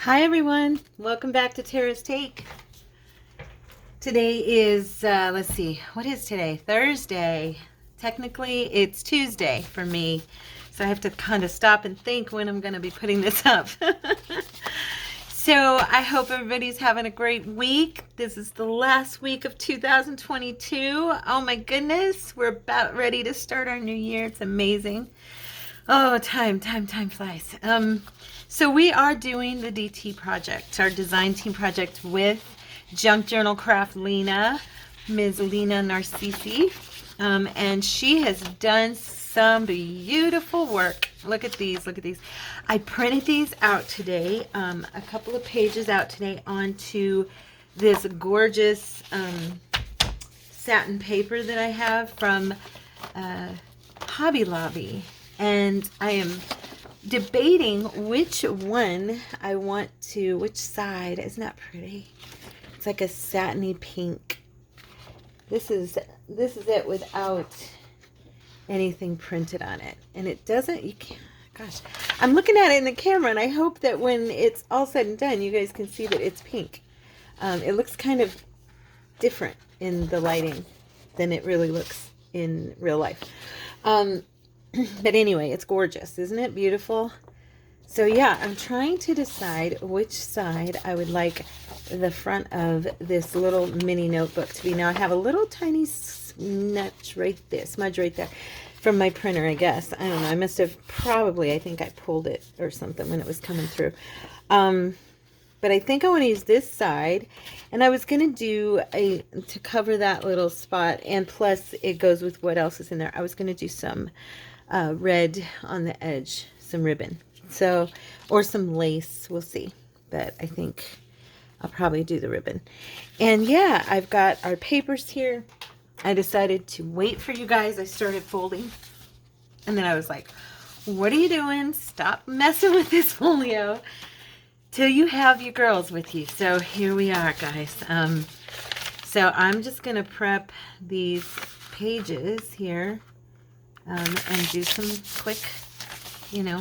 Hi everyone, welcome back to Tara's Take. Today is, let's see, what is today? Thursday. Technically it's Tuesday for me, so I have to kind of stop and think when I'm going to be putting this up. So I hope everybody's having a great week. This is the last week of 2022. Oh my goodness, we're about ready to start our new year. It's amazing. Oh, time flies. So we are doing the DT project, our design team project with JunkJournalCraftLina, Ms. Lina Narcisi. And she has done some beautiful work. Look at these, look at these. I printed these out today, a couple of pages out today onto this gorgeous satin paper that I have from Hobby Lobby. And I am debating which one I want to, which side. Isn't that pretty? It's like a satiny pink. This is it without anything printed on it. And it doesn't, you can't, gosh. I'm looking at it in the camera and I hope that when it's all said and done, you guys can see that it's pink. It looks kind of different in the lighting than it really looks in real life. But anyway, it's gorgeous. Isn't it beautiful? So yeah, I'm trying to decide which side I would like the front of this little mini notebook to be. Now I have a little tiny smudge right there from my printer, I guess. I don't know. I must have probably, I think I pulled it or something when it was coming through. But I think I want to use this side, and I was going to do to cover that little spot, and plus it goes with what else is in there. I was going to do some red on the edge, some ribbon, so, or some lace, we'll see, but I think I'll probably do the ribbon. And yeah, I've got our papers here. I decided to wait for you guys. I started folding, and then I was like, what are you doing? Stop messing with this folio till you have your girls with you. So here we are, guys. So I'm just gonna prep these pages here and do some quick,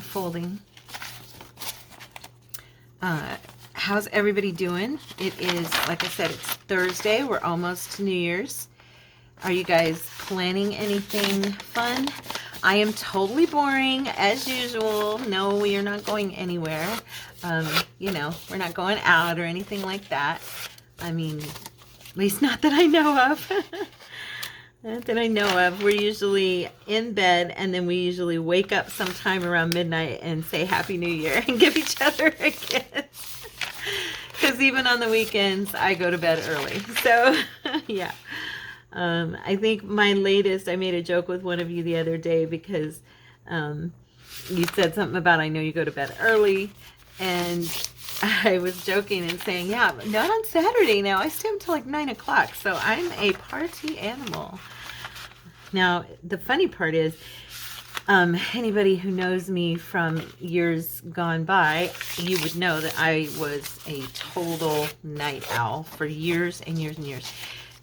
folding. How's everybody doing? It is, like I said, it's Thursday. We're almost to New Year's. Are you guys planning anything fun? I am totally boring as usual. No, we are not going anywhere. We're not going out or anything like that. I mean, at least not that I know of. Not that I know of. We're usually in bed, and then we usually wake up sometime around midnight and say Happy New Year and give each other a kiss. Because even on the weekends, I go to bed early. So, yeah. I think my latest, I made a joke with one of you the other day because you said something about, I know you go to bed early, and I was joking and saying, yeah, but not on Saturday now. I stay up until like 9 o'clock, so I'm a party animal. Now, the funny part is, anybody who knows me from years gone by, you would know that I was a total night owl for years and years and years.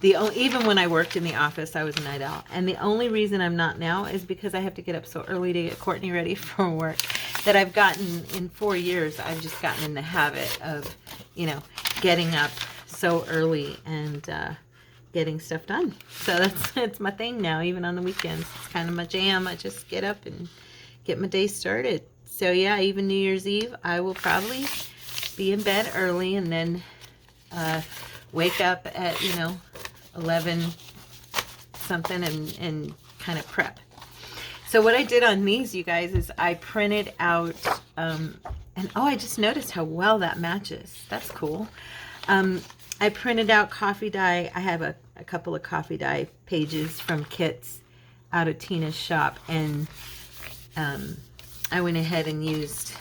Even when I worked in the office, I was a night owl. And the only reason I'm not now is because I have to get up so early to get Courtney ready for work, that I've gotten, in 4 years, I've just gotten in the habit of, getting up so early and getting stuff done. So it's my thing now, even on the weekends. It's kind of my jam. I just get up and get my day started. So yeah, even New Year's Eve, I will probably be in bed early and then wake up at, 11 something and kind of prep. So what I did on these, you guys, is I printed out, and oh, I just noticed how well that matches. That's cool. I printed out coffee dye. I have a couple of coffee dye pages from kits out of Tina's shop, and I went ahead and used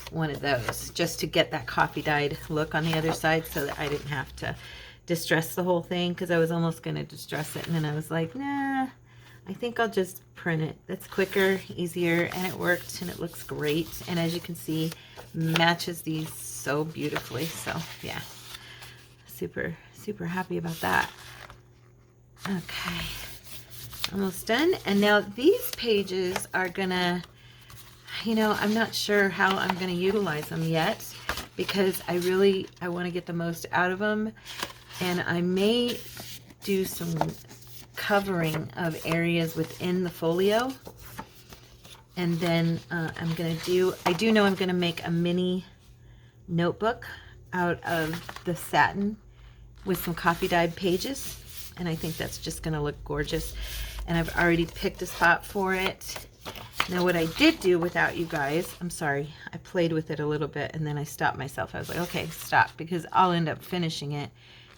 one of those just to get that coffee dyed look on the other side so that I didn't have to distress the whole thing, because I was almost going to distress it, and then I was like, nah, I think I'll just print it. That's quicker, easier, and it worked, and it looks great, and as you can see, matches these so beautifully. So yeah, super happy about that. Okay, almost done. And now these pages are gonna, I'm not sure how I'm gonna utilize them yet, because I want to get the most out of them, and I may do some covering of areas within the folio. And then I do know I'm going to make a mini notebook out of the satin with some coffee dyed pages, and I think that's just going to look gorgeous. And I've already picked a spot for it. Now what I did do without you guys, I'm sorry, I played with it a little bit and then I stopped myself. I was like, okay, stop, because I'll end up finishing it,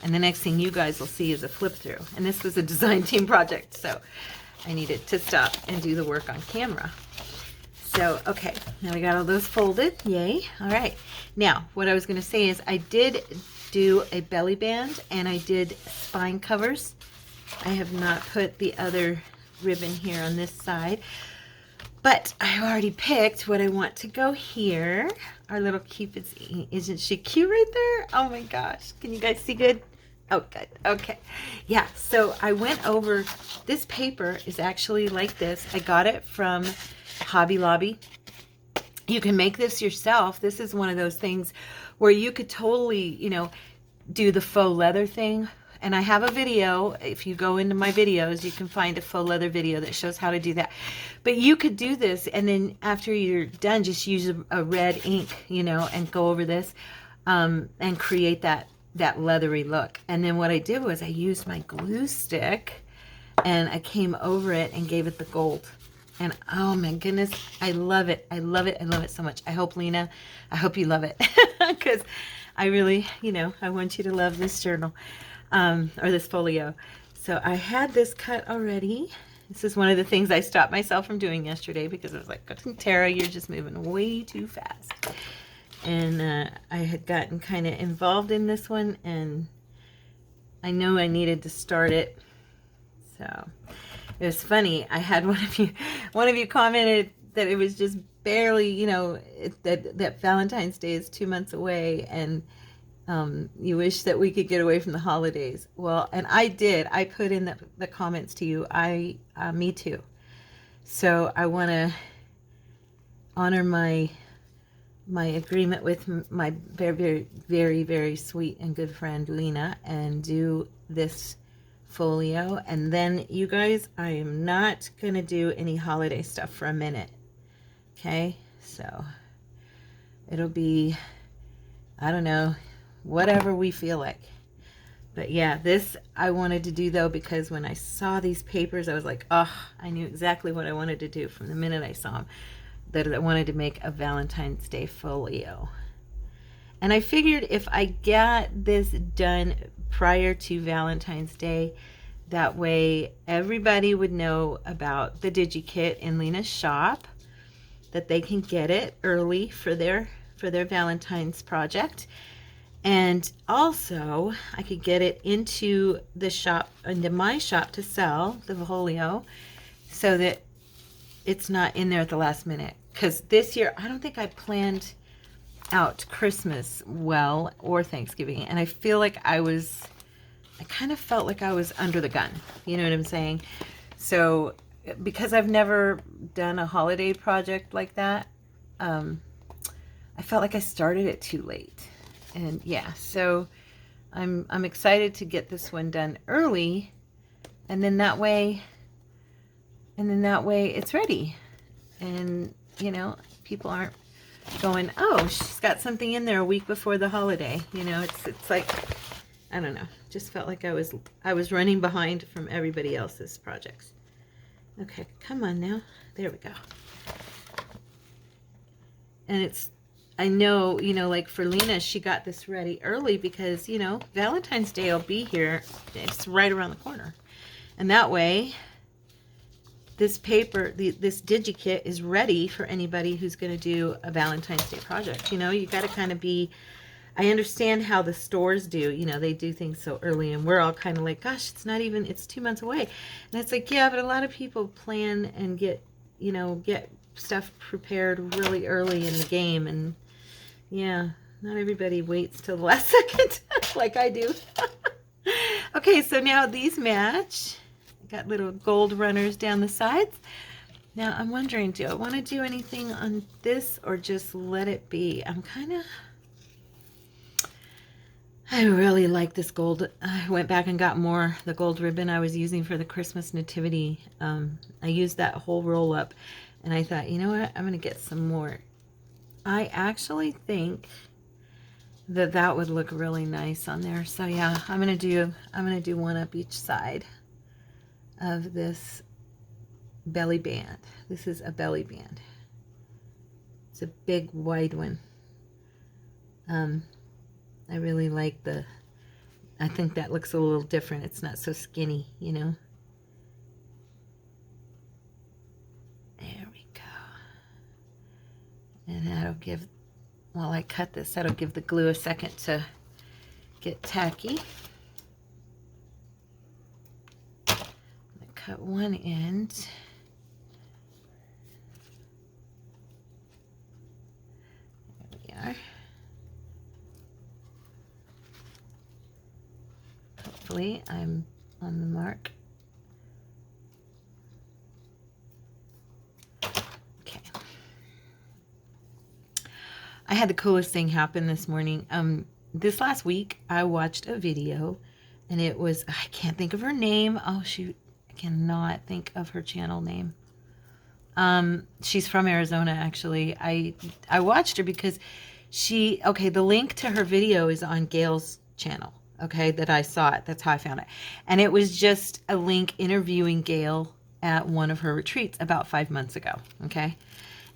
and the next thing you guys will see is a flip through. And this was a design team project, so I needed to stop and do the work on camera. So, okay, now I got all those folded, yay. All right, now what I was gonna say is I did do a belly band and I did spine covers. I have not put the other ribbon here on this side, but I already picked what I want to go here. Our little Cupid's, isn't she cute right there? Oh my gosh, can you guys see good? Oh, good, okay. Yeah, so I went over, this paper is actually like this. I got it from Hobby Lobby. You can make this yourself. This is one of those things where you could totally, you know, do the faux leather thing. And I have a video. If you go into my videos, you can find a faux leather video that shows how to do that. But you could do this, and then after you're done, just use a red ink, you know, and go over this and create that leathery look. And then what I did was I used my glue stick and I came over it and gave it the gold. And oh my goodness, I love it. I love it. I love it so much. I hope, Lina, I hope you love it, because I really, you know, I want you to love this journal, or this folio. So I had this cut already. This is one of the things I stopped myself from doing yesterday because I was like, Tara, you're just moving way too fast. And I had gotten kind of involved in this one, and I know I needed to start it. So it was funny. I had one of you commented that it was just barely, you know, that Valentine's Day is 2 months away, and you wish that we could get away from the holidays. Well, and I did. I put in the comments to you. Me too. So I want to honor my agreement with my very, very, very, very sweet and good friend Lina and do this folio. And then, you guys, I am not going to do any holiday stuff for a minute. Okay? So it'll be, I don't know, whatever we feel like. But yeah, this I wanted to do though, because when I saw these papers, I was like, oh, I knew exactly what I wanted to do from the minute I saw them. That I wanted to make a Valentine's Day folio. And I figured if I got this done prior to Valentine's Day, that way everybody would know about the DigiKit in Lina's shop, that they can get it early for their Valentine's project. And also I could get it into the shop, into my shop, to sell the folio, so that it's not in there at the last minute. Because this year, I don't think I planned out Christmas well, or Thanksgiving. And I feel like I kind of felt like I was under the gun. You know what I'm saying? So, because I've never done a holiday project like that, I felt like I started it too late. And yeah, so I'm excited to get this one done early. And then that way it's ready. And, you know, people aren't going, oh, she's got something in there a week before the holiday. You know, it's like, I don't know, just felt like I was running behind from everybody else's projects. Okay, come on now. There we go. And it's, I know, you know, like for Lina, she got this ready early because, you know, Valentine's Day will be here. It's right around the corner. And that way, this paper, this DigiKit is ready for anybody who's going to do a Valentine's Day project. You know, you got to kind of be, I understand how the stores do, you know, they do things so early, and we're all kind of like, gosh, it's 2 months away. And it's like, yeah, but a lot of people plan and get stuff prepared really early in the game. And yeah, not everybody waits till the last second like I do. Okay, so now these match. Got little gold runners down the sides. Now I'm wondering, do I want to do anything on this or just let it be? I'm kind of, I really like this gold. I went back and got more. The gold ribbon I was using for the Christmas nativity. I used that whole roll up, and I thought, you know what? I'm going to get some more. I actually think that that would look really nice on there. So yeah, I'm going to do one up each side of this belly band. This is a belly band. It's a big wide one. I really like I think that looks a little different. It's not so skinny, you know. There we go. And that'll give, while I cut this, that'll give the glue a second to get tacky. I'm gonna cut one end. There we are. Hopefully I'm on the mark. Okay. I had the coolest thing happen this morning. This last week I watched a video, and it was, I can't think of her name. Oh shoot, I cannot think of her channel name. She's from Arizona, actually. I watched her because okay, the link to her video is on Gail's channel. Okay, that I saw it. That's how I found it. And it was just a link interviewing Gail at one of her retreats about 5 months ago. Okay.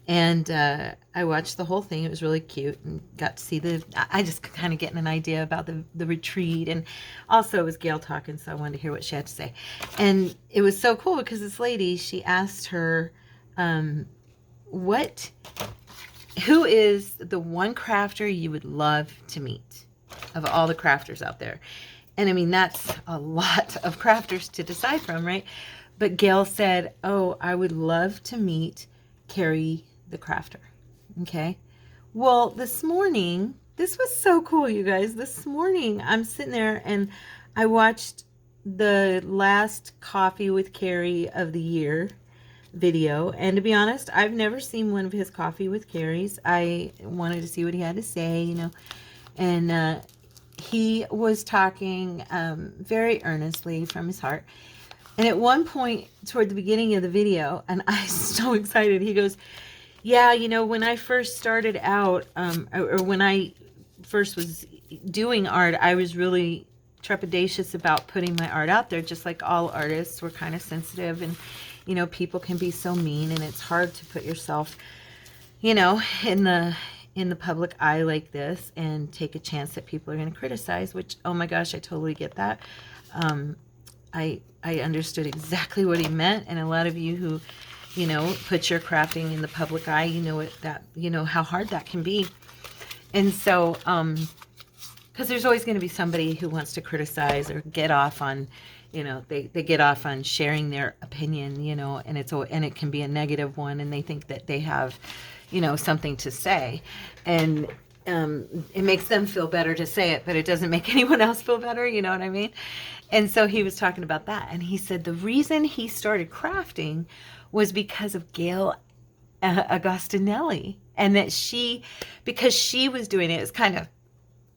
And I watched the whole thing. It was really cute, and got to see I just kind of getting an idea about the retreat. And also it was Gail talking, so I wanted to hear what she had to say. And it was so cool because this lady, she asked her, who is the one crafter you would love to meet of all the crafters out there? And I mean, that's a lot of crafters to decide from, right? But Gail said, oh, I would love to meet Carrie the crafter. Okay. Well, this morning, this was so cool, you guys. This morning, I'm sitting there and I watched the last Coffee with Carrie of the year video. And to be honest, I've never seen one of his Coffee with Carries. I wanted to see what he had to say, you know. And he was talking very earnestly from his heart. And at one point toward the beginning of the video, and I was so excited, he goes, yeah, you know, when I first started out, or when I first was doing art, I was really trepidatious about putting my art out there, just like all artists. We're kind of sensitive, and, you know, people can be so mean, and it's hard to put yourself, you know, in the public eye like this and take a chance that people are going to criticize, which, oh my gosh, I totally get that. I understood exactly what he meant, and a lot of you who, you know, put your crafting in the public eye, you know how hard that can be. And so, because there's always going to be somebody who wants to criticize or get off on, you know, they get off on sharing their opinion, you know, and it can be a negative one, and they think that they have, you know, something to say, and it makes them feel better to say it, but it doesn't make anyone else feel better, you know what I mean? And so he was talking about that, and he said the reason he started crafting was because of Gail Agostinelli, and that because she was doing it, it's kind of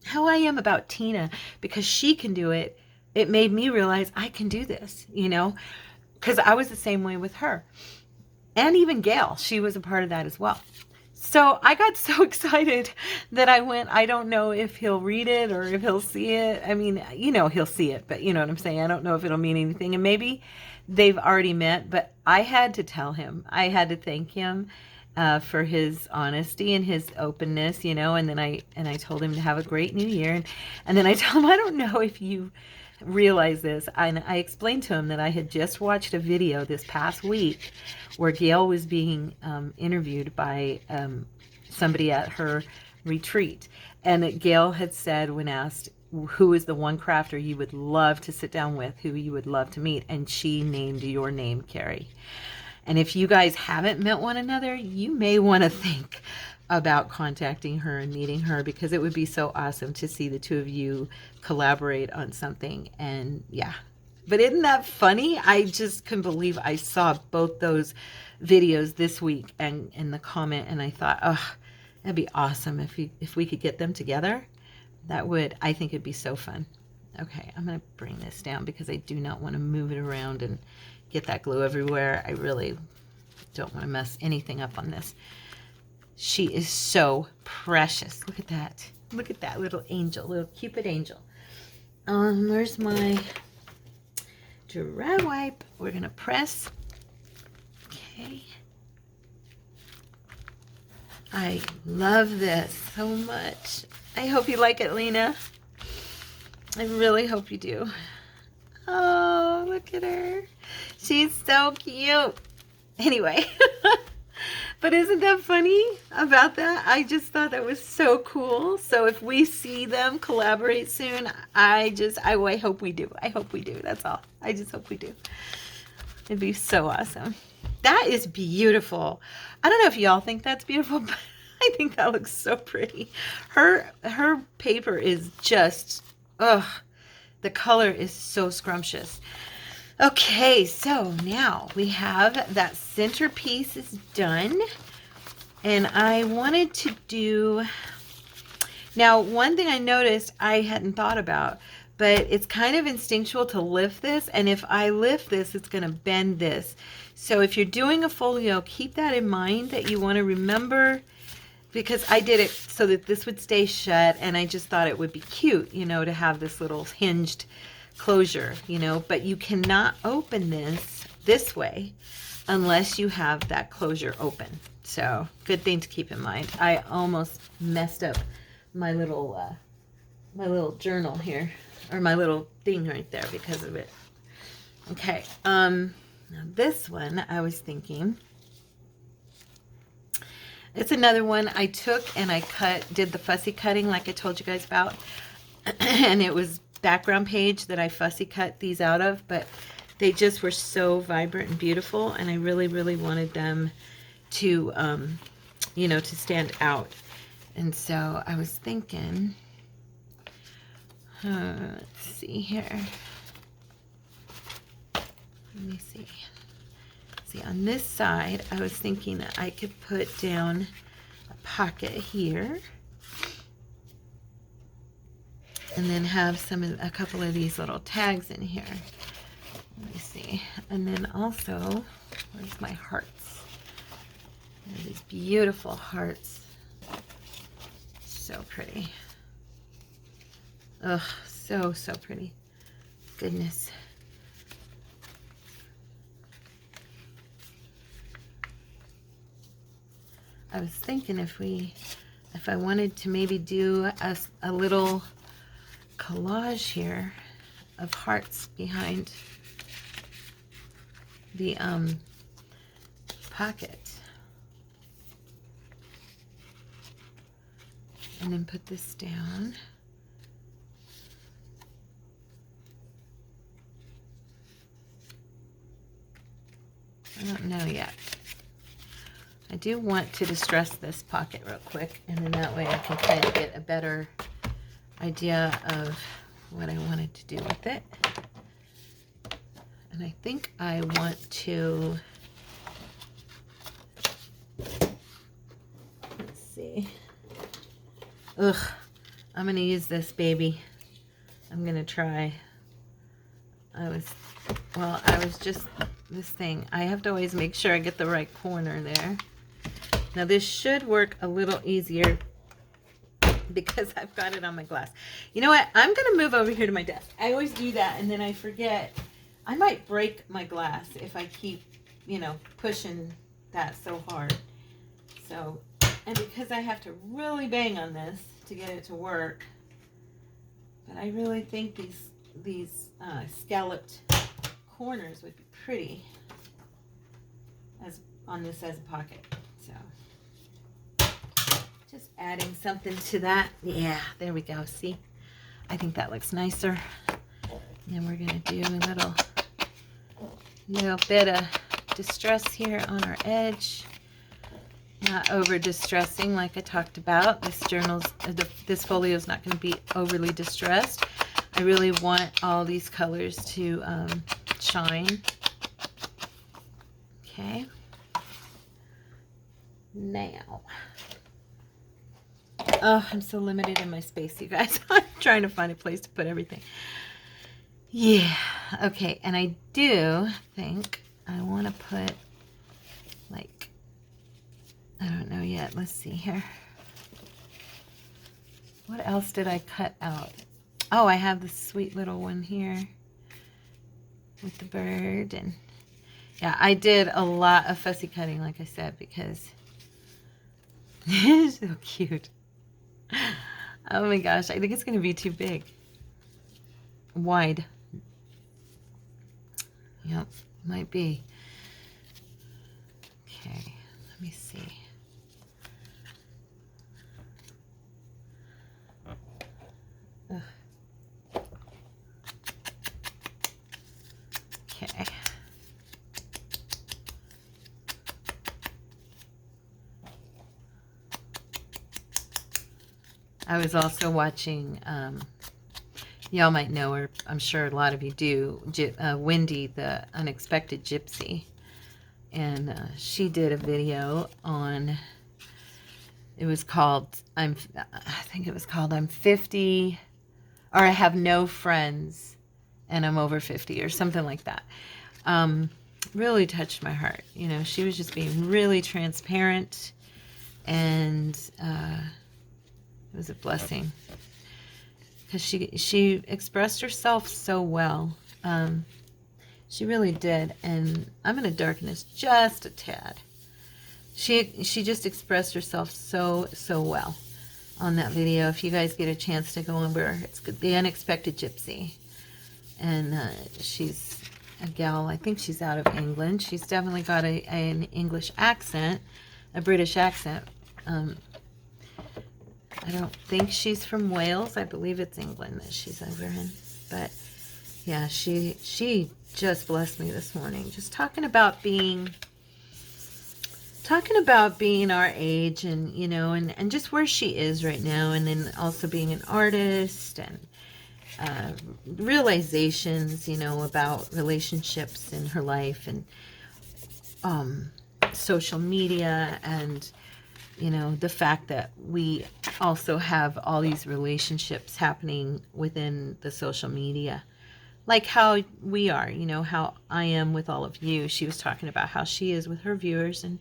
how I am about Tina, because she can do it. It made me realize I can do this, you know, because I was the same way with her. And even Gail, she was a part of that as well. So I got so excited that I went, I don't know if he'll read it or if he'll see it. I mean, you know, he'll see it, but you know what I'm saying? I don't know if it'll mean anything. And maybe they've already met, but I had to tell him. I had to thank him for his honesty and his openness, you know, and then I told him to have a great new year. And then I told him, I don't know if you realize this. And I explained to him that I had just watched a video this past week where Gail was being interviewed by somebody at her retreat. And that Gail had said, when asked, who is the one crafter you would love to sit down with, who you would love to meet? And she named your name, Carrie. And if you guys haven't met one another, you may want to think about contacting her and meeting her, because it would be so awesome to see the two of you collaborate on something. And yeah, but isn't that funny? I just couldn't believe I saw both those videos this week and in the comment, and I thought, oh, that'd be awesome if we could get them together. That would, I think it'd be so fun. Okay, I'm going to bring this down because I do not want to move it around and get that glue everywhere. I really don't want to mess anything up on this. She is so precious. Look at that. Look at that little angel, little Cupid angel. Where's my dry wipe? We're going to press. Okay. I love this so much. I hope you like it, Lina. I really hope you do. Oh, look at her. She's so cute. Anyway, but isn't that funny about that? I just thought that was so cool. So if we see them collaborate soon, I hope we do. I hope we do. That's all. I just hope we do. It'd be so awesome. That is beautiful. I don't know if y'all think that's beautiful, but I think that looks so pretty. Her paper is just, ugh, the color is so scrumptious. Okay, so now we have that centerpiece is done. And I wanted to do, now one thing I noticed I hadn't thought about, but it's kind of instinctual to lift this. And if I lift this, it's going to bend this. So if you're doing a folio, keep that in mind, that you want to remember, because I did it so that this would stay shut, and I just thought it would be cute, you know, to have this little hinged closure, you know, but you cannot open this way unless you have that closure open. So good thing to keep in mind. I almost messed up my little journal here, or my little thing right there because of it. Okay, now this one I was thinking, it's another one I took and I did the fussy cutting like I told you guys about. And it was background page that I fussy cut these out of, but they just were so vibrant and beautiful, and I really, really wanted them to, you know, to stand out. And so I was thinking, let's see here. Let me see. See, on this side, I was thinking that I could put down a pocket here, and then have a couple of these little tags in here. Let me see. And then also, where's my hearts? These beautiful hearts. So pretty. Ugh, so, so pretty. Goodness. I was thinking if I wanted to maybe do a little collage here of hearts behind the pocket, and then put this down. I don't know yet. I do want to distress this pocket real quick, and then that way I can kind of get a better idea of what I wanted to do with it. And I think I want to, let's see. Ugh, I'm going to use this baby. I'm going to try. This thing, I have to always make sure I get the right corner there. Now this should work a little easier because I've got it on my glass. You know what? I'm going to move over here to my desk. I always do that, and then I forget. I might break my glass if I keep, you know, pushing that so hard. So, and because I have to really bang on this to get it to work, but I really think these scalloped corners would be pretty on this as a pocket. So just adding something to that. Yeah, there we go. See, I think that looks nicer. And then we're going to do a little bit of distress here on our edge. Not over distressing like I talked about. This folio is not going to be overly distressed. I really want all these colors to shine. Okay. Now, Oh, I'm so limited in my space, you guys. I'm trying to find a place to put everything. Yeah. Okay, and I do think I want to put, like, I don't know yet. Let's see here. What else did I cut out? Oh, I have this sweet little one here with the bird. And yeah, I did a lot of fussy cutting, like I said, because it's so cute. Oh my gosh, I think it's going to be too big. Wide. Yep, might be. Okay, let me see. Ugh. Okay. I was also watching, y'all might know her, I'm sure a lot of you do, Wendy, the Unexpected Gypsy. And she did a video on, it was called, I think it was called I'm 50, or I have no friends and I'm over 50, or something like that. Really touched my heart. You know, she was just being really transparent, and it was a blessing, because she expressed herself so well. She really did. And I'm going to darken this just a tad. She just expressed herself so well on that video. If you guys get a chance to go over, it's The Unexpected Gypsy. And she's a gal, I think she's out of England. She's definitely got an English accent, a British accent. I don't think she's from Wales. I believe it's England that she's over in. But yeah, she just blessed me this morning. Just talking about being our age, and you know, and just where she is right now, and then also being an artist, and realizations, you know, about relationships in her life, and social media, and you know, the fact that we also have all these relationships happening within the social media, like how we are, you know, how I am with all of you. She was talking about how she is with her viewers, and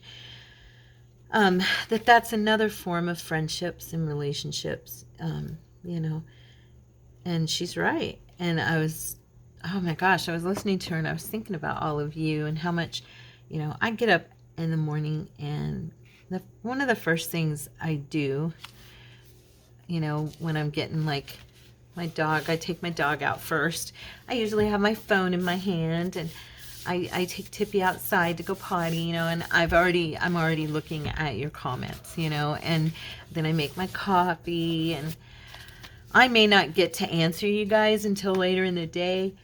that's another form of friendships and relationships, you know, and she's right. And I was, oh my gosh, I was listening to her, and I was thinking about all of you, and how much, you know, I get up in the morning, and one of the first things I do, you know, when I'm getting like my dog, I take my dog out first. I usually have my phone in my hand, and I take Tippy outside to go potty, you know, and I'm already looking at your comments, you know, and then I make my coffee, and I may not get to answer you guys until later in the day,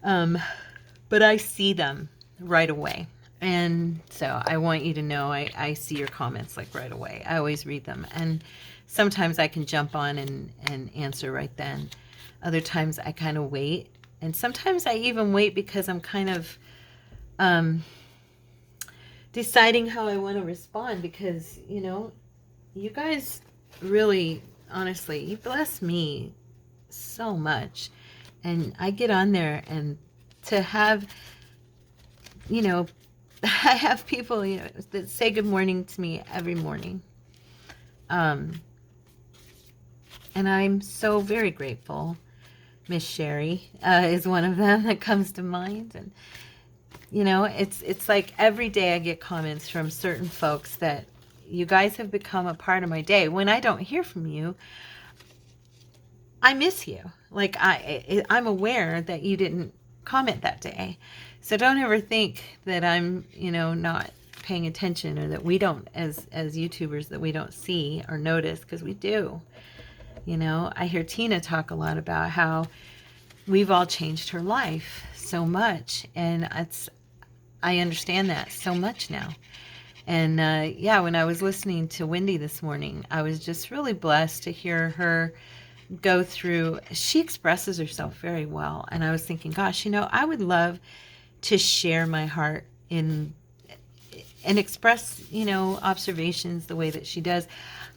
but I see them right away. And so I want you to know I see your comments like right away. I always read them. And sometimes I can jump on and answer right then. Other times I kind of wait. And sometimes I even wait because I'm kind of deciding how I want to respond, because, you know, you guys really, honestly, you bless me so much. And I get on there, and to have, you know, I have people, you know, that say good morning to me every morning. And I'm so very grateful. Miss Sherry is one of them that comes to mind. And, you know, it's like every day I get comments from certain folks that you guys have become a part of my day. When I don't hear from you, I miss you. Like, I'm aware that you didn't comment that day. So don't ever think that I'm, you know, not paying attention, or that we don't, as YouTubers, that we don't see or notice, because we do. You know, I hear Tina talk a lot about how we've all changed her life so much, and I understand that so much now. And yeah, when I was listening to Wendy this morning, I was just really blessed to hear her go through. She expresses herself very well, and I was thinking, gosh, you know, I would love to share my heart and express, you know, observations the way that she does.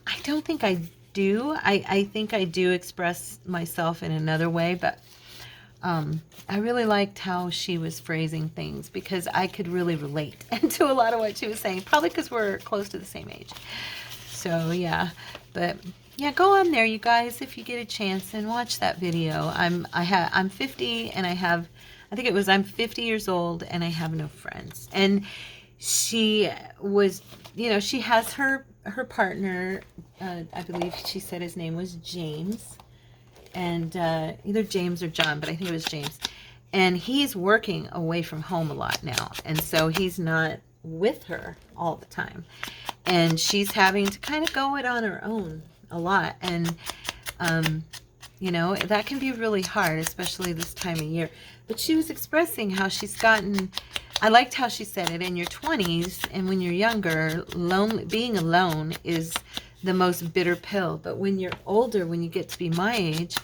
I don't think I do. I think I do express myself in another way, but I really liked how she was phrasing things because I could really relate to a lot of what she was saying, probably because we're close to the same age. So yeah, but yeah, go on there, you guys, if you get a chance and watch that video. I'm 50 and I'm 50 years old and I have no friends. And she was, she has her partner. I believe she said his name was James, and either James or John, but I think it was James. And he's working away from home a lot now, and so he's not with her all the time, and she's having to kind of go it on her own a lot. And that can be really hard, especially this time of year. But she was expressing how she's gotten, I liked how she said it, in your 20s and when you're younger, being alone is the most bitter pill. But when you're older, when you get to be my age,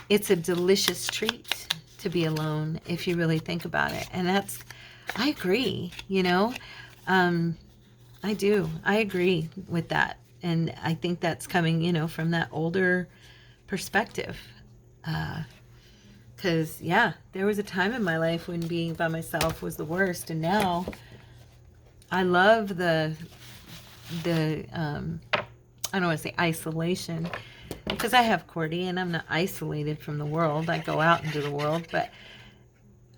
it's a delicious treat to be alone if you really think about it. And I agree, I do. I agree with that. And I think that's coming, from that older perspective. Because, yeah, there was a time in my life when being by myself was the worst. And now I love the I don't want to say isolation, because I have Cordy and I'm not isolated from the world. I go out into the world, but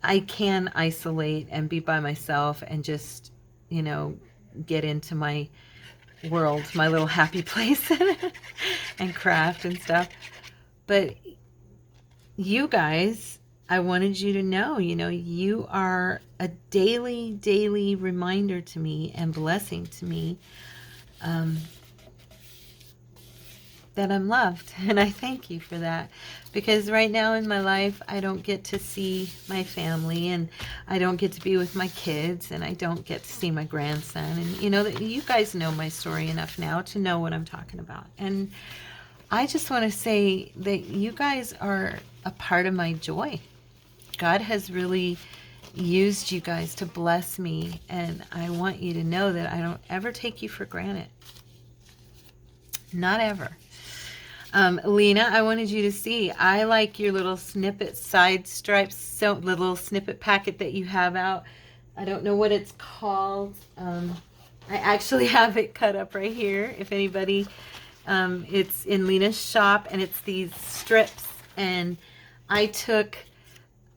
I can isolate and be by myself and just, get into my world, my little happy place and craft and stuff. But you guys, I wanted you to know, you are a daily reminder to me and blessing to me that I'm loved. And I thank you for that, because right now in my life, I don't get to see my family, and I don't get to be with my kids, and I don't get to see my grandson. And that you guys know my story enough now to know what I'm talking about. And I just want to say that you guys are a part of my joy. God has really used you guys to bless me, and I want you to know that I don't ever take you for granted. Not ever. Lina, I wanted you to see, I like your little snippet side stripes, little snippet packet that you have out. I don't know what it's called. I actually have it cut up right here. If anybody, it's in Lina's shop, and it's these strips. And I took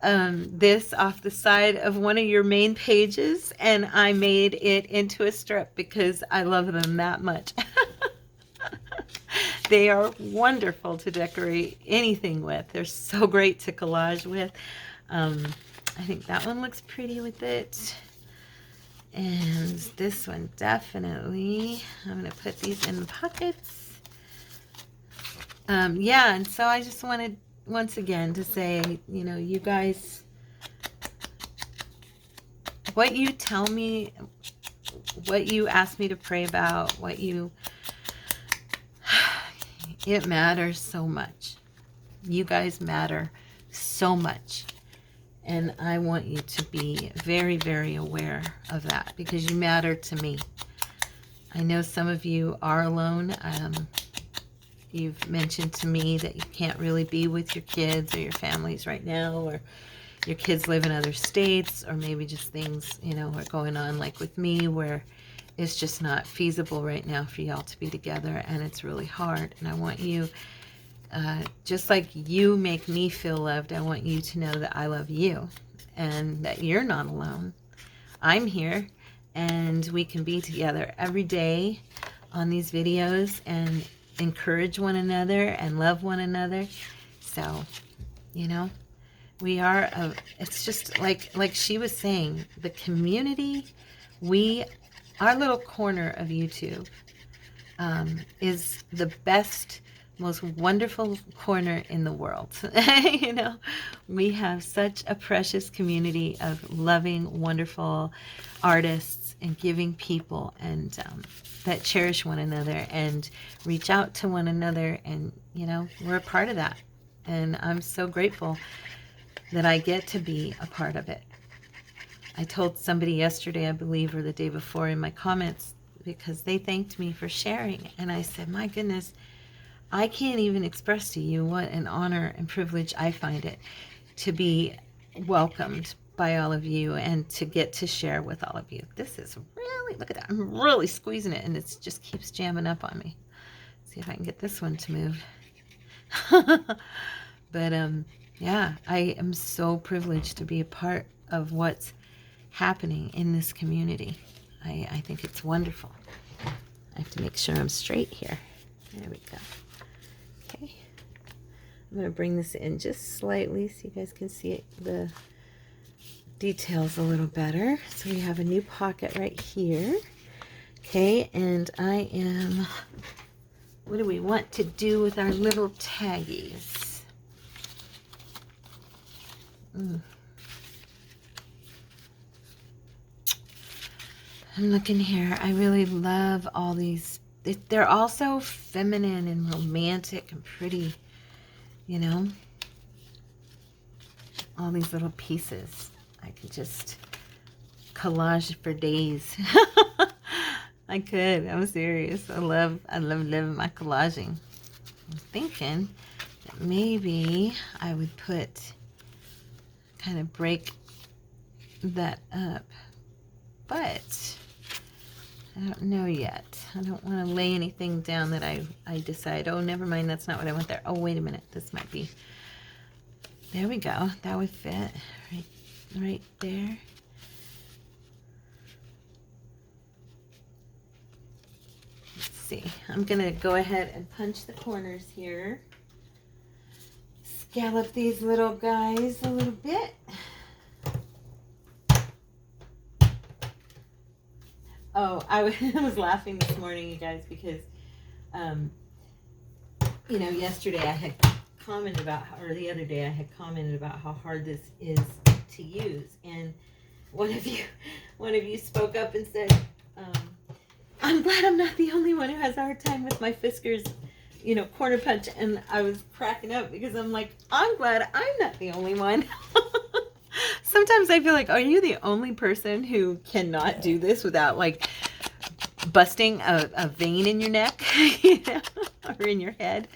this off the side of one of your main pages, and I made it into a strip because I love them that much. They are wonderful to decorate anything with. They're so great to collage with. I think that one looks pretty with it. And this one definitely. I'm going to put these in the pockets. Yeah, and so I just wanted once again to say, you guys, what you tell me, what you ask me to pray about, it matters so much. You guys matter so much. And I want you to be very, very aware of that, because you matter to me. I know some of you are alone. You've mentioned to me that you can't really be with your kids or your families right now, or your kids live in other states, or maybe just things, are going on like with me, where it's just not feasible right now for y'all to be together, and it's really hard. And I want you, just like you make me feel loved, I want you to know that I love you and that you're not alone. I'm here, and we can be together every day on these videos and encourage one another and love one another. So, we are, it's just like she was saying, the community, our little corner of YouTube is the best, most wonderful corner in the world. We have such a precious community of loving, wonderful artists and giving people, and that cherish one another and reach out to one another. And, we're a part of that. And I'm so grateful that I get to be a part of it. I told somebody yesterday, I believe, or the day before, in my comments, because they thanked me for sharing. And I said, my goodness, I can't even express to you what an honor and privilege I find it to be welcomed by all of you and to get to share with all of you. This is really, look at that. I'm really squeezing it and it just keeps jamming up on me. See if I can get this one to move. But yeah, I am so privileged to be a part of what's happening in this community. I think it's wonderful. I have to make sure I'm straight here. There we go. Okay. I'm going to bring this in just slightly so you guys can see it, the details a little better. So we have a new pocket right here. Okay, and I am, what do we want to do with our little taggies? I'm looking here. I really love all these. They're all so feminine and romantic and pretty, you know. All these little pieces. I could just collage for days. I could. I'm serious. I love living my collaging. I'm thinking that maybe I would kind of break that up. But I don't know yet. I don't want to lay anything down that I decide, oh, never mind, that's not what I want there. Oh, wait a minute. This might be. There we go. That would fit right there. Let's see. I'm going to go ahead and punch the corners here. Scallop these little guys a little bit. Oh, I was laughing this morning, you guys, because, you know, yesterday I had commented about, or the other day I had commented about how hard this is to use, and one of you spoke up and said, I'm glad I'm not the only one who has a hard time with my Fiskars, you know, corner punch, and I was cracking up because I'm like, I'm glad I'm not the only one. Sometimes I feel like, are you the only person who cannot do this without like busting a vein in your neck, you know, or in your head?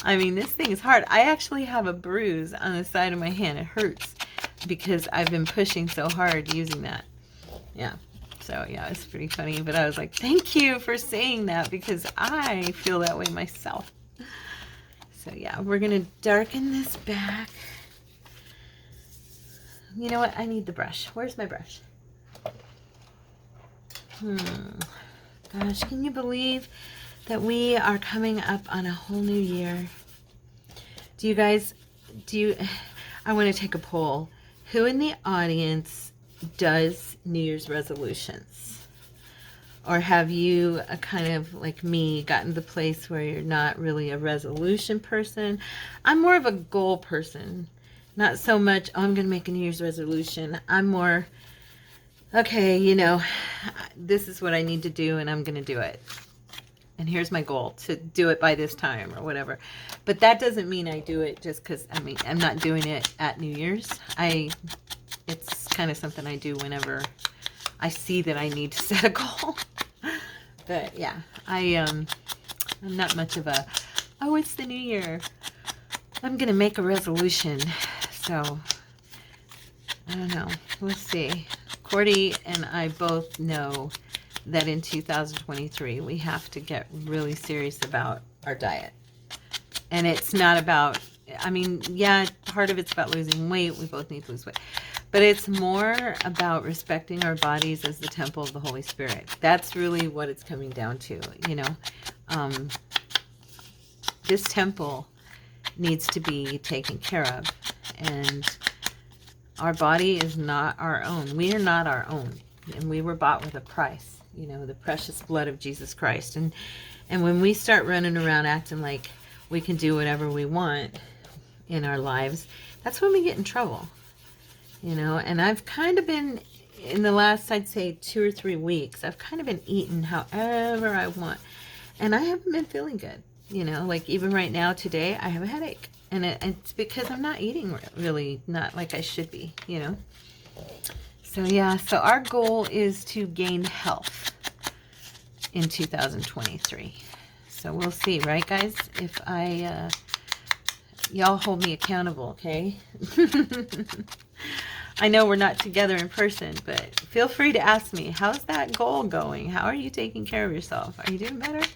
I mean, this thing is hard. I actually have a bruise on the side of my hand. It hurts because I've been pushing so hard using that. Yeah. So yeah, it's pretty funny. But I was like, thank you for saying that because I feel that way myself. So yeah, we're going to darken this back. You know what? I need the brush. Where's my brush? Gosh, can you believe that we are coming up on a whole new year? Do you guys, I want to take a poll. Who in the audience does New Year's resolutions? Or have you, kind of like me, gotten to the place where you're not really a resolution person? I'm more of a goal person. Not so much, oh, I'm going to make a New Year's resolution. I'm more, okay, you know, this is what I need to do and I'm going to do it. And here's my goal, to do it by this time or whatever. But that doesn't mean I do it just because, I mean, I'm not doing it at New Year's. It's kind of something I do whenever I see that I need to set a goal. But yeah, I'm not much of a, oh, it's the new year, I'm going to make a resolution. So, I don't know. We'll see. Cordy and I both know that in 2023, we have to get really serious about our diet. And it's not about, I mean, yeah, part of it's about losing weight. We both need to lose weight. But it's more about respecting our bodies as the temple of the Holy Spirit. That's really what it's coming down to, you know. This temple needs to be taken care of. And our body is not our own. We are not our own. And we were bought with a price, you know, the precious blood of Jesus Christ. And when we start running around acting like we can do whatever we want in our lives, that's when we get in trouble, you know. And I've kind of been, in the last, I'd say 2 or 3 weeks, I've kind of been eating however I want. And I haven't been feeling good, you know, like even right now today, I have a headache. And it's because I'm not eating really, not like I should be, you know. So yeah, so our goal is to gain health in 2023. So So we'll see, right, guys? If y'all hold me accountable, okay? I know we're not together in person, but feel free to ask me, how's that goal going? How are you taking care of yourself? Are you doing better?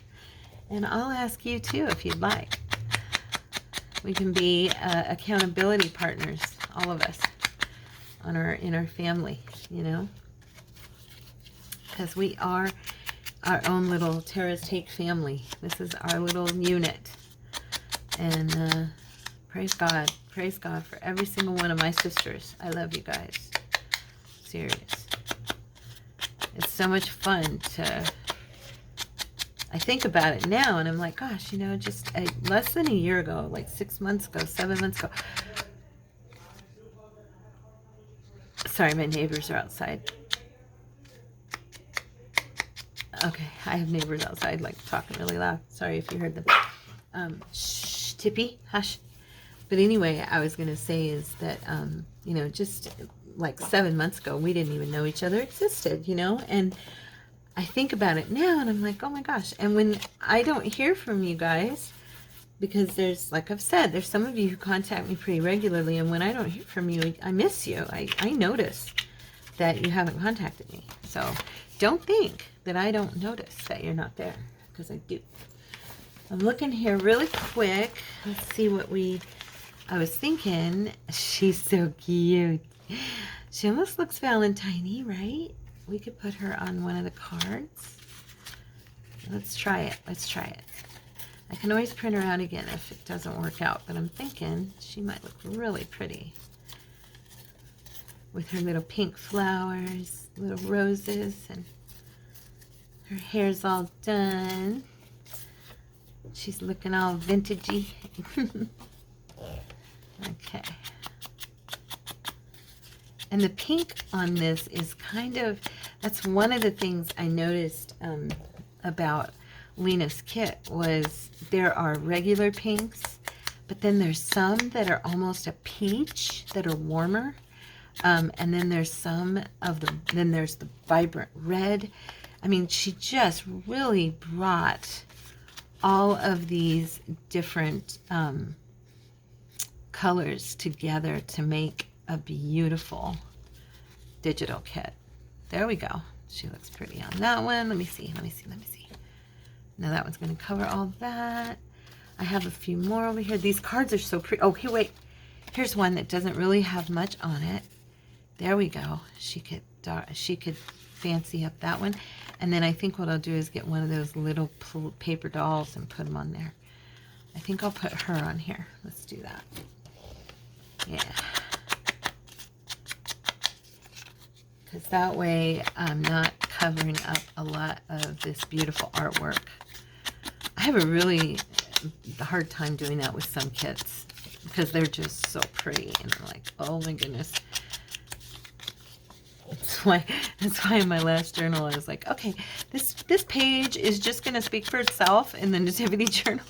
And I'll ask you too if you'd like. We can be accountability partners, all of us, in our family, you know? Because we are our own little Tara's Take family. This is our little unit. And praise God. Praise God for every single one of my sisters. I love you guys. Serious. It's so much fun to... I think about it now and I'm like, gosh, you know, just less than a year ago, like 6 months ago, 7 months ago. Sorry, my neighbors are outside. Okay, I have neighbors outside, like, talking really loud. Sorry if you heard them. Shh, Tippy, hush. But anyway, I was going to say is that, you know, just like 7 months ago, we didn't even know each other existed, you know? And I think about it now and I'm like, oh my gosh. And when I don't hear from you guys, because there's, like I've said, there's some of you who contact me pretty regularly. And when I don't hear from you, I miss you. I notice that you haven't contacted me. So don't think that I don't notice that you're not there, because I do. I'm looking here really quick. Let's see what I was thinking. She's so cute. She almost looks Valentine-y, right? We could put her on one of the cards. Let's try it. Let's try it. I can always print her out again if it doesn't work out, but I'm thinking she might look really pretty with her little pink flowers, little roses, and her hair's all done. She's looking all vintagey. Okay. And the pink on this is kind of, that's one of the things I noticed about Lina's kit, was there are regular pinks, but then there's some that are almost a peach that are warmer. And then there's some of them, then there's the vibrant red. I mean, she just really brought all of these different colors together to make a beautiful digital kit. There we go. She looks pretty on that one. Let me see. Now that one's going to cover all that. I have a few more over here. These cards are so pretty. Oh, here, wait. Here's one that doesn't really have much on it. There we go. She could fancy up that one. And then I think what I'll do is get one of those little paper dolls and put them on there. I think I'll put her on here. Let's do that. Yeah. Because that way I'm not covering up a lot of this beautiful artwork. I have a really hard time doing that with some kits because they're just so pretty. And I'm like, oh my goodness. That's why in my last journal I was like, okay, this page is just going to speak for itself in the Nativity Journal.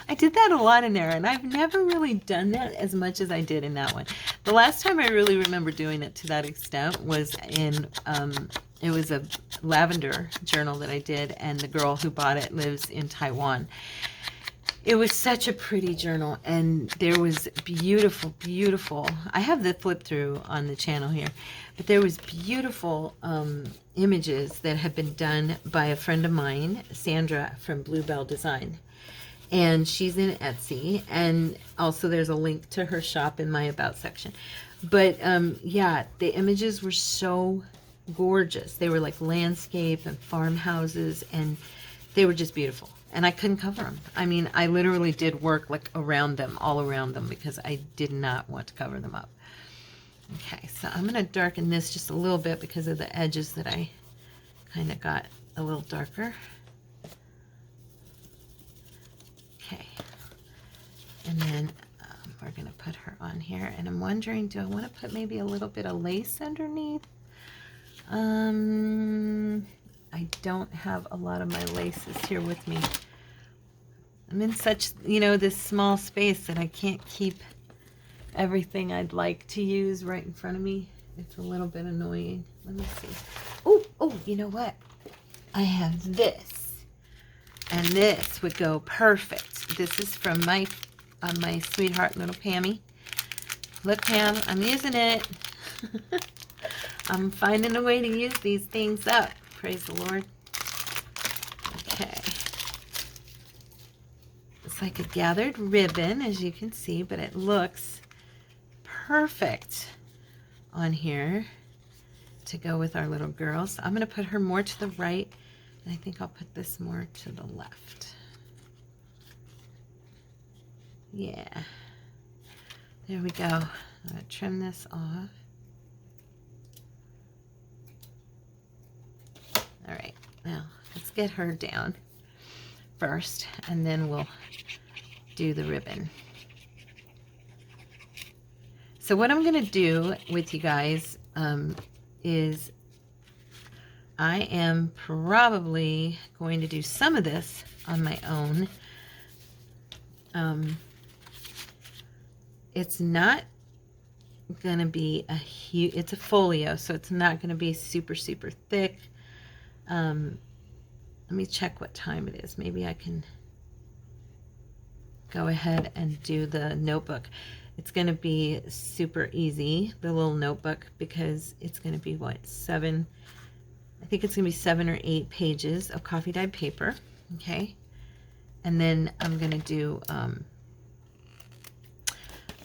I did that a lot in there, and I've never really done that as much as I did in that one. The last time I really remember doing it to that extent was in, it was a lavender journal that I did, and the girl who bought it lives in Taiwan. It was such a pretty journal, and there was beautiful, beautiful, I have the flip through on the channel here, but there was beautiful images that had been done by a friend of mine, Sandra from Bluebell Design. And she's in Etsy, and also there's a link to her shop in my About section. But yeah, the images were so gorgeous. They were like landscape and farmhouses, and they were just beautiful. And I couldn't cover them. I mean, I literally did work like around them, all around them, because I did not want to cover them up. Okay, so I'm going to darken this just a little bit because of the edges that I kind of got a little darker. Okay, and then we're going to put her on here, and I'm wondering, do I want to put maybe a little bit of lace underneath? I don't have a lot of my laces here with me. I'm in such, you know, this small space that I can't keep everything I'd like to use right in front of me. It's a little bit annoying. Let me see. Oh, you know what? I have this. And this would go perfect. This is from my sweetheart little Pammy. Look, Pam, I'm using it. I'm finding a way to use these things up. Praise the Lord. Okay. It's like a gathered ribbon, as you can see, but it looks perfect on here to go with our little girl. So I'm going to put her more to the right, and I think I'll put this more to the left. Yeah. There we go. I'm going to trim this off. All right, now let's get her down first, and then we'll do the ribbon. So what I'm going to do with you guys is I am probably going to do some of this on my own. It's not going to be a huge, it's a folio, so it's not going to be super, super thick. Let me check what time it is. Maybe I can go ahead and do the notebook. It's going to be super easy, the little notebook, because it's going to be, what, I think it's going to be 7 or 8 pages of coffee dyed paper, okay? And then I'm going to do, oh,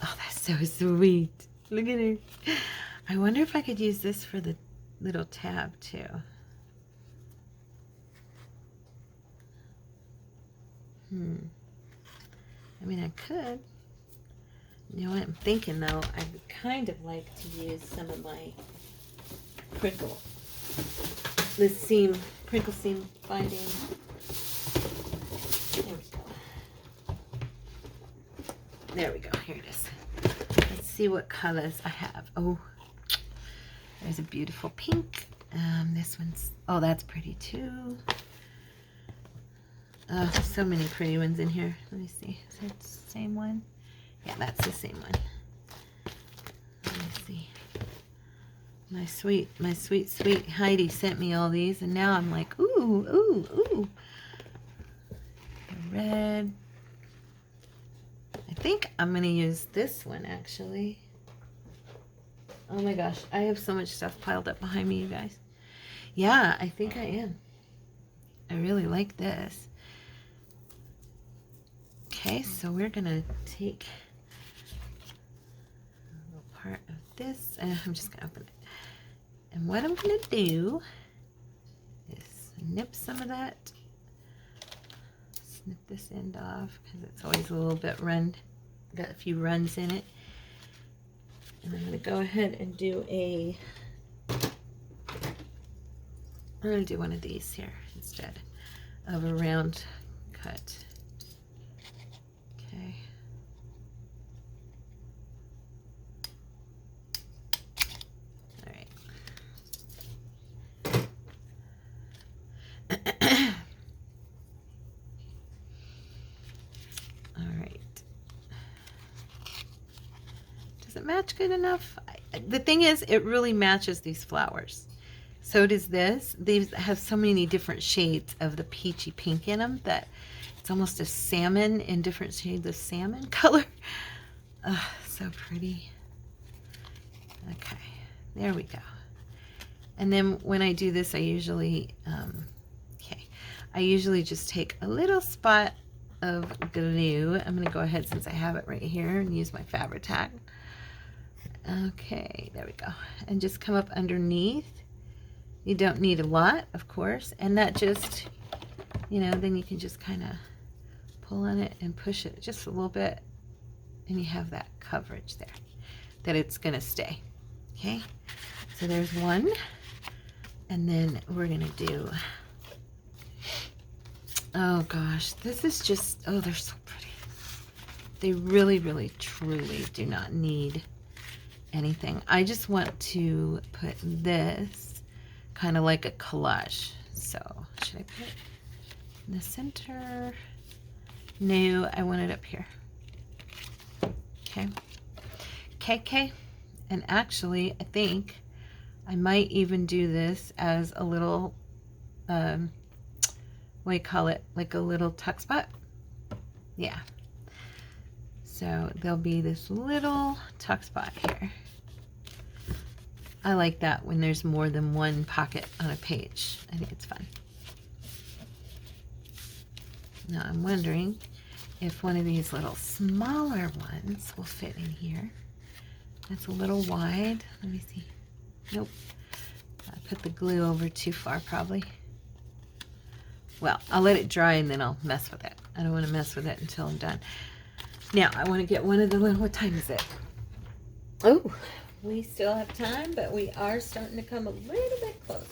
that's so sweet. Look at her. I wonder if I could use this for the little tab, too. I mean, I could. You know what I'm thinking, though? I would kind of like to use some of my crinkle. This crinkle seam binding. There we go. There we go. Here it is. Let's see what colors I have. Oh, there's a beautiful pink. This one's, oh, that's pretty too. Oh, there's so many pretty ones in here. Let me see. Is that the same one? Yeah, that's the same one. Let me see. My sweet Heidi sent me all these, and now I'm like, ooh, ooh, ooh. The red. I think I'm going to use this one, actually. Oh my gosh, I have so much stuff piled up behind me, you guys. Yeah, I think I am. I really like this. Okay, so we're going to take a little part of this, and I'm just going to open it. And what I'm going to do is nip some of that, snip this end off, because it's always a little bit got a few runs in it. And I'm going to go ahead and do I'm going to do one of these here instead of a round cut. Okay. All right. All right. Does it match good enough? The thing is, it really matches these flowers. So does this. These have so many different shades of the peachy pink in them that it's almost a salmon in different shades of salmon color. Oh, so pretty. Okay, there we go. And then when I do this, I usually, I usually just take a little spot of glue. I'm going to go ahead, since I have it right here, and use my Fabri-Tac. Okay, there we go. And just come up underneath. You don't need a lot, of course, and that just, then you can just kind of pull on it and push it just a little bit, and you have that coverage there that it's going to stay. Okay, so there's one, and then we're going to do, oh gosh, this is just, oh, they're so pretty. They really, really, truly do not need anything. I just want to put this kind of like a collage. So should I put it in the center? No, I want it up here. Okay. Okay. And actually, I think I might even do this as a little what do you call it, like a little tuck spot. Yeah. So there'll be this little tuck spot here. I like that when there's more than one pocket on a page. I think it's fun. Now I'm wondering if one of these little smaller ones will fit in here. That's a little wide. Let me see. Nope. I put the glue over too far probably. Well, I'll let it dry and then I'll mess with it. I don't want to mess with it until I'm done. Now I want to get one of the little, what time is it? Oh, we still have time, but we are starting to come a little bit close.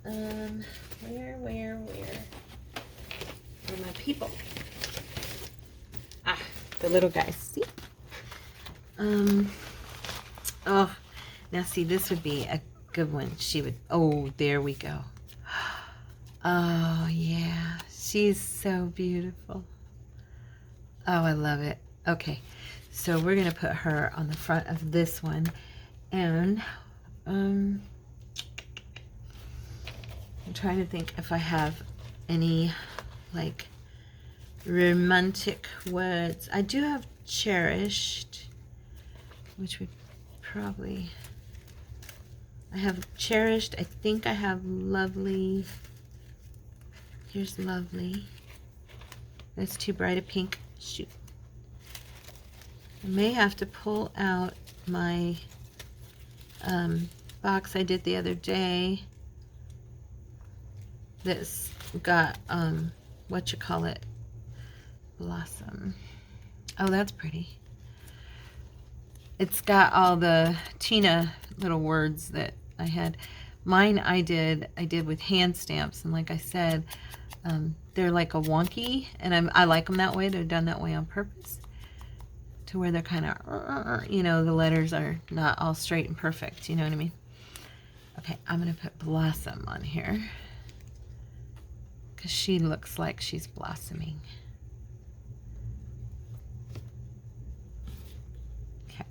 Where are my people? Ah, the little guys, see? Oh, now see, this would be a good one. She would, oh, there we go. Oh, yeah, she's so beautiful. Oh, I love it. Okay, so we're going to put her on the front of this one. And I'm trying to think if I have any, like, romantic words. I do have cherished, which would probably, I have cherished. I think I have lovely. Here's lovely. That's too bright a pink. Shoot. I may have to pull out my box I did the other day that's got what you call it, blossom. Oh, that's pretty. It's got all the Tina little words that I had. Mine I did with hand stamps, and like I said, they're like a wonky, and I like them that way. They're done that way on purpose, to where they're kind of, you know, the letters are not all straight and perfect, you know what I mean? Okay, I'm going to put blossom on here, because she looks like she's blossoming. Okay.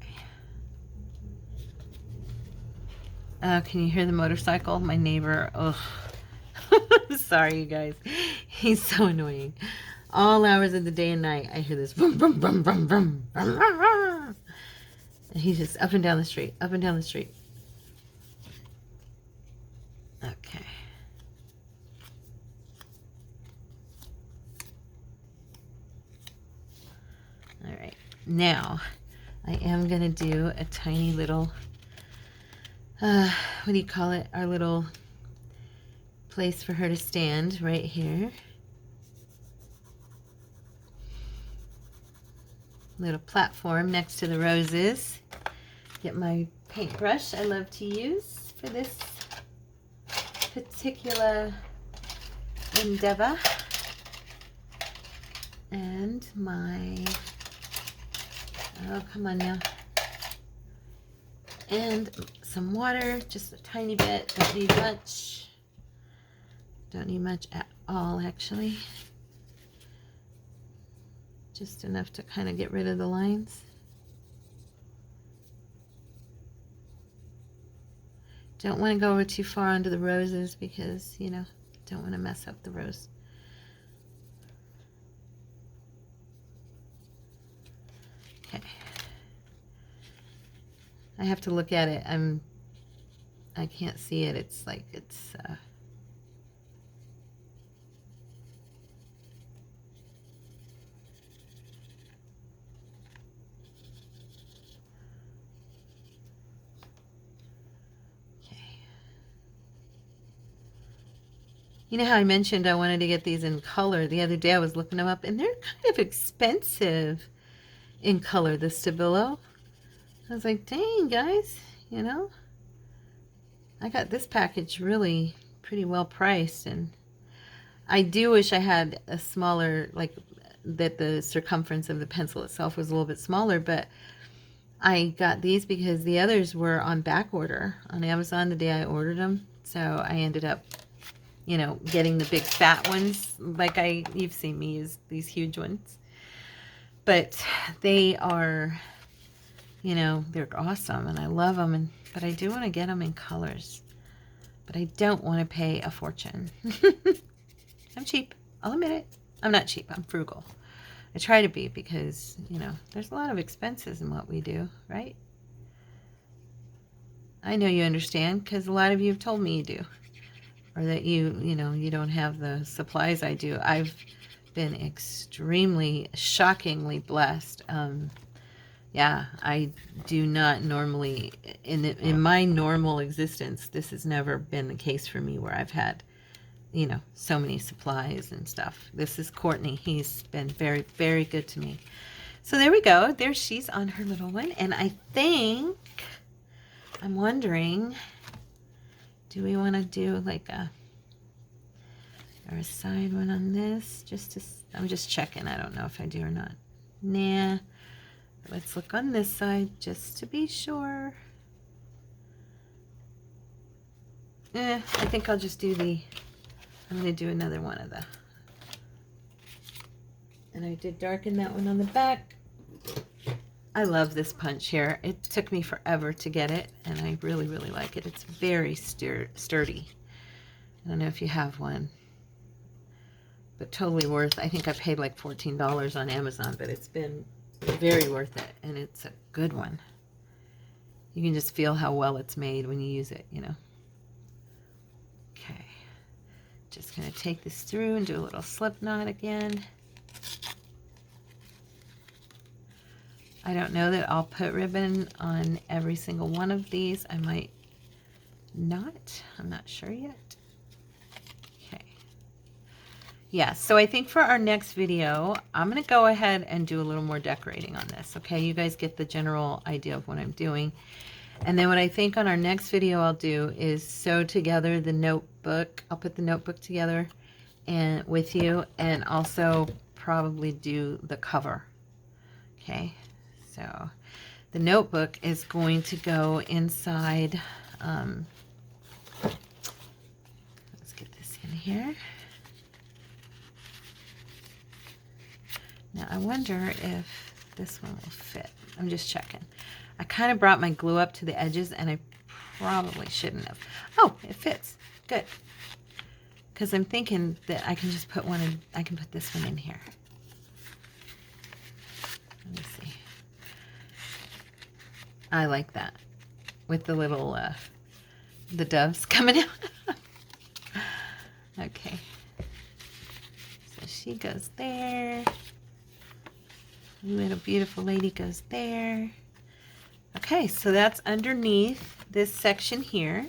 Can you hear the motorcycle? My neighbor, ugh. Sorry, you guys. He's so annoying. All hours of the day and night, I hear this vroom, vroom, vroom, vroom, vroom, vroom, vroom, vroom. And he's just up and down the street, up and down the street. Okay. All right. Now, I am going to do a tiny little, what do you call it? Our little place for her to stand right here. Little platform next to the roses. Get my paintbrush I love to use for this particular endeavor. And my, oh, come on now. And some water, just a tiny bit, don't need much. Don't need much at all, actually. Just enough to kind of get rid of the lines. Don't want to go over too far onto the roses because, you know, don't want to mess up the rose. Okay. I have to look at it. I can't see it. It's like it's you know how I mentioned I wanted to get these in color? The other day I was looking them up, and they're kind of expensive in color, the Stabilo. I was like, dang, guys, you know? I got this package really pretty well priced, and I do wish I had a smaller, like, that the circumference of the pencil itself was a little bit smaller, but I got these because the others were on back order on Amazon the day I ordered them, so I ended up, you know, getting the big fat ones, like you've seen me use these huge ones. But they are, you know, they're awesome, and I love them, but I do want to get them in colors. But I don't want to pay a fortune. I'm cheap. I'll admit it. I'm not cheap. I'm frugal. I try to be because, you know, there's a lot of expenses in what we do, right? I know you understand because a lot of you have told me you do. Or that you know, you don't have the supplies I do. I've been extremely, shockingly blessed. Yeah, I do not normally, in my normal existence, this has never been the case for me where I've had, you know, so many supplies and stuff. This is Courtney. He's been very, very good to me. So there we go. There she's on her little one. And I think, I'm wondering, do we want to do like a side one on this? I'm just checking. I don't know if I do or not. Nah. Let's look on this side just to be sure. I think I'll just do I'm going to do another one of the. And I did darken that one on the back. I love this punch here. It took me forever to get it, and I really, really like it. It's very sturdy. I don't know if you have one, but totally worth. I think I paid like $14 on Amazon, but it's been very worth it, and it's a good one. You can just feel how well it's made when you use it, you know. Okay, just going to take this through and do a little slip knot again. I don't know that I'll put ribbon on every single one of these. I might not. I'm not sure yet. Okay. Yeah, so I think for our next video, I'm going to go ahead and do a little more decorating on this. Okay, you guys get the general idea of what I'm doing. And then what I think on our next video I'll do is sew together the notebook. I'll put the notebook together and with you, and also probably do the cover. Okay. So the notebook is going to go inside. Let's get this in here. Now I wonder if this one will fit. I'm just checking. I kind of brought my glue up to the edges, and I probably shouldn't have. Oh, it fits. Good. Because I'm thinking that I can just put one in. I can put this one in here. Let me see. I like that with the little the doves coming out. Okay, so she goes there. Little beautiful lady goes there. Okay, so that's underneath this section here.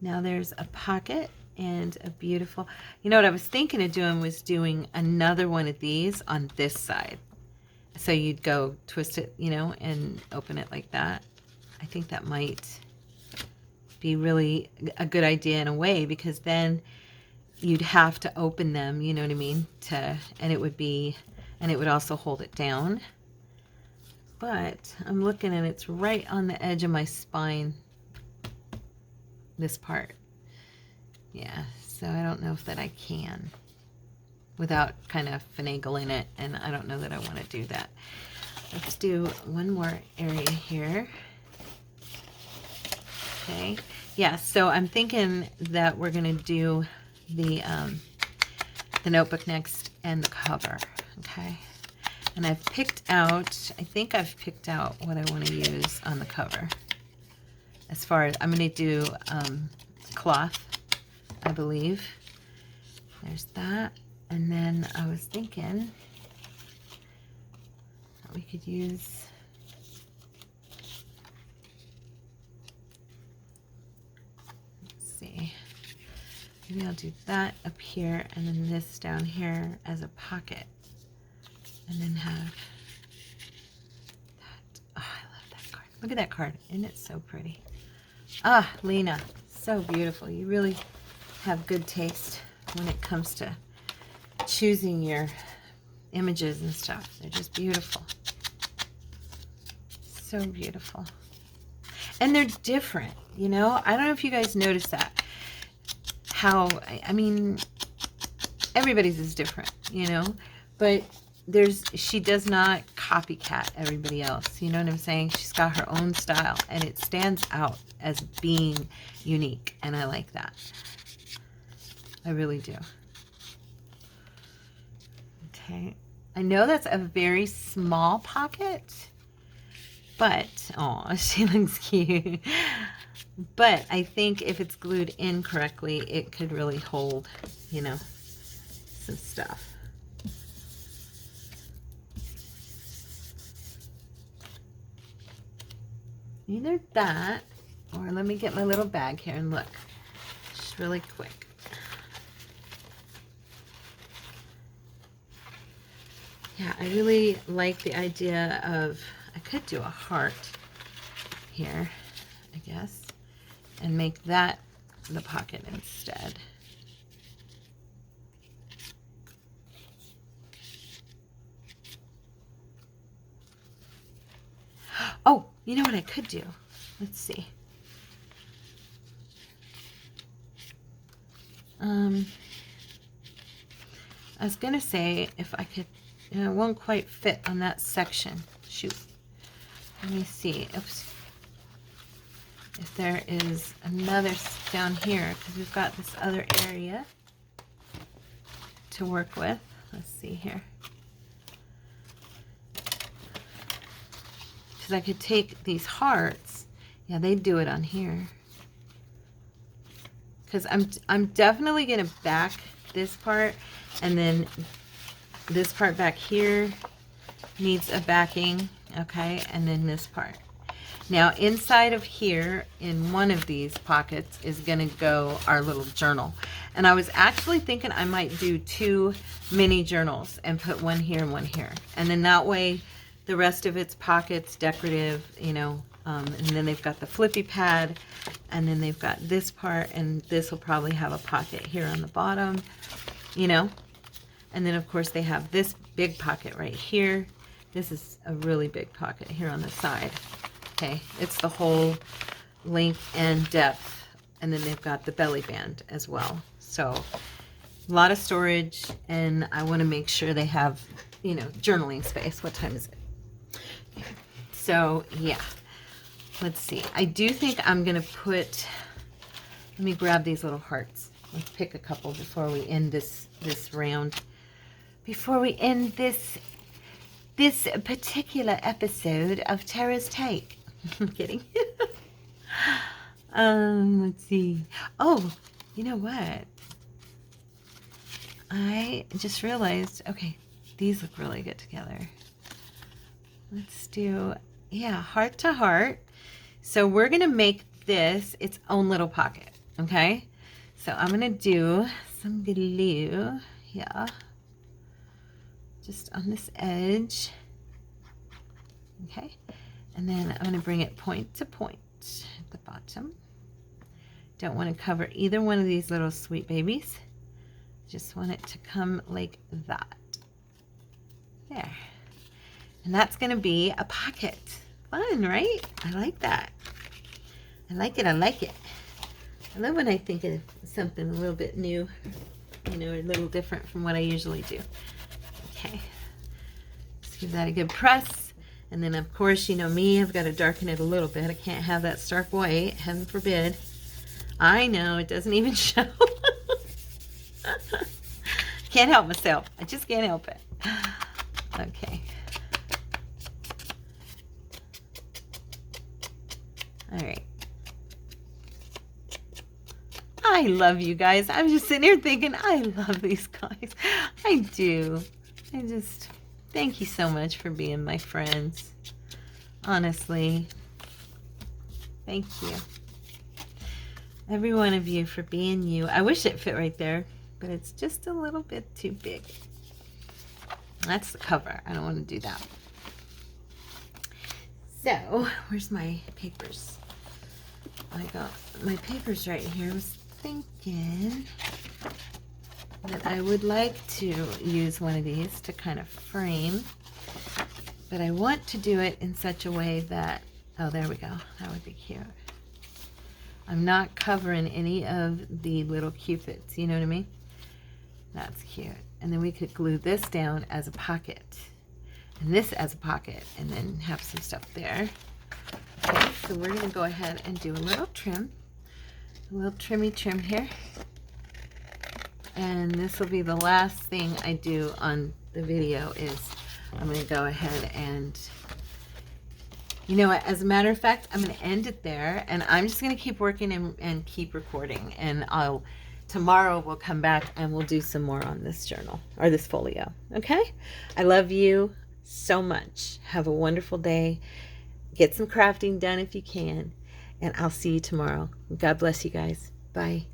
Now there's a pocket and a beautiful, you know what I was thinking of doing was doing another one of these on this side. So you'd go twist it, you know, and open it like that. I think that might be really a good idea in a way, because then you'd have to open them, you know what I mean, and it would also hold it down. But I'm looking, and it's right on the edge of my spine, this part. Yeah, so I don't know if that I can, without kind of finagling it, and I don't know that I want to do that. Let's do one more area here. Okay, yeah, so I'm thinking that we're going to do the notebook next and the cover, okay? And I've picked out, I think I've picked out what I want to use on the cover. As far as, I'm going to do cloth, I believe. There's that. And then I was thinking that we could use, let's see, maybe I'll do that up here and then this down here as a pocket. And then have that. Oh, I love that card. Look at that card. Isn't it so pretty? Ah, Lina, so beautiful. You really have good taste when it comes to choosing your images and stuff. They're just beautiful. So beautiful. And they're different, you know? I don't know if you guys noticed that. How, I mean, everybody's is different, you know? But she does not copycat everybody else. You know what I'm saying? She's got her own style, and it stands out as being unique, and I like that. I really do. Okay, I know that's a very small pocket, but, oh, she looks cute. But I think if it's glued in correctly, it could really hold, you know, some stuff. Either that, or let me get my little bag here and look, just really quick. Yeah, I really like the idea of, I could do a heart here, I guess, and make that the pocket instead. Oh, you know what I could do? Let's see. I was going to say if I could, it won't quite fit on that section. Shoot. Let me see. Oops. If there is another down here, because we've got this other area to work with. Let's see here. Because I could take these hearts. Yeah, they do it on here. Because I'm definitely going to back this part, and then this part back here needs a backing, okay, and then this part. Now inside of here in one of these pockets is going to go our little journal, and I was actually thinking I might do 2 mini journals and put one here and one here, and then that way the rest of its pockets decorative, you know, and then they've got the flippy pad, and then they've got this part, and this will probably have a pocket here on the bottom, you know, and then of course they have this big pocket right here. This is a really big pocket here on the side. Okay, it's the whole length and depth, and then they've got the belly band as well. So a lot of storage, and I want to make sure they have, you know, journaling space. What time is it? So yeah, let's see. I do think I'm gonna put, let me grab these little hearts. Let's pick a couple before we end this round. Before we end this particular episode of Tara's Take. I'm kidding. Let's see. Oh, you know what? I just realized, okay, these look really good together. Let's do, yeah, heart to heart. So we're going to make this its own little pocket, okay? So I'm going to do some glue here, just on this edge, okay? And then I'm going to bring it point to point at the bottom. Don't want to cover either one of these little sweet babies. Just want it to come like that. There. And that's going to be a pocket. Fun, right? I like that. I like it. I like it. I love when I think of something a little bit new, you know, a little different from what I usually do. Okay. Just give that a good press. And then, of course, you know me, I've got to darken it a little bit. I can't have that stark white, heaven forbid. I know, it doesn't even show. Can't help myself. I just can't help it. Okay. All right. I love you guys. I'm just sitting here thinking, I love these guys. I do. I just... Thank you so much for being my friends. Honestly. Thank you. Every one of you for being you. I wish it fit right there, but it's just a little bit too big. That's the cover. I don't want to do that. So, where's my papers? I got my papers right here. I was thinking that I would like to use one of these to kind of frame, but I want to do it in such a way that, oh, there we go. That would be cute. I'm not covering any of the little cupids, you know what I mean? That's cute. And then we could glue this down as a pocket, and this as a pocket, and then have some stuff there. Okay, so we're going to go ahead and do a little trim, a little trimmy trim here. And this will be the last thing I do on the video is I'm going to go ahead and, you know what, as a matter of fact, I'm going to end it there, and I'm just going to keep working and keep recording, and tomorrow we'll come back and we'll do some more on this journal, or this folio, okay? I love you so much. Have a wonderful day. Get some crafting done if you can, and I'll see you tomorrow. God bless you guys. Bye.